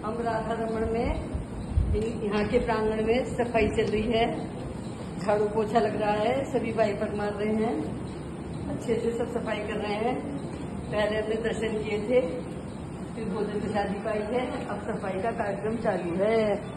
हम राधा रमन में यहाँ के प्रांगण में सफाई चल रही है, झाड़ू पोछा लग रहा है, सभी वाइपर मार रहे हैं, अच्छे से सब सफाई कर रहे हैं। पहले हमने दर्शन किए थे, फिर भोजन प्रसादी पाई है, अब सफाई का कार्यक्रम चालू है।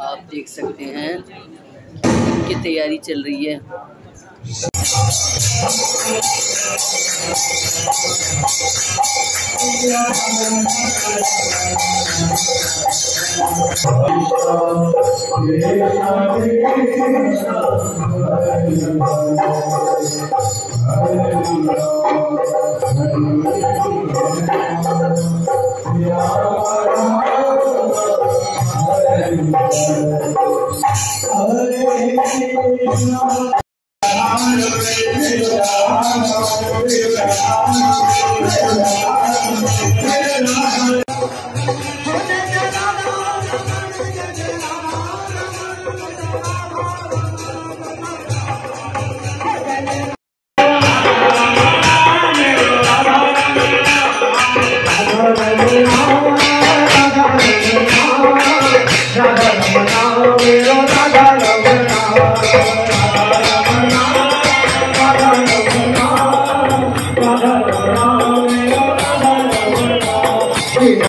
आप देख सकते हैं कि तैयारी चल रही है। Radha Rama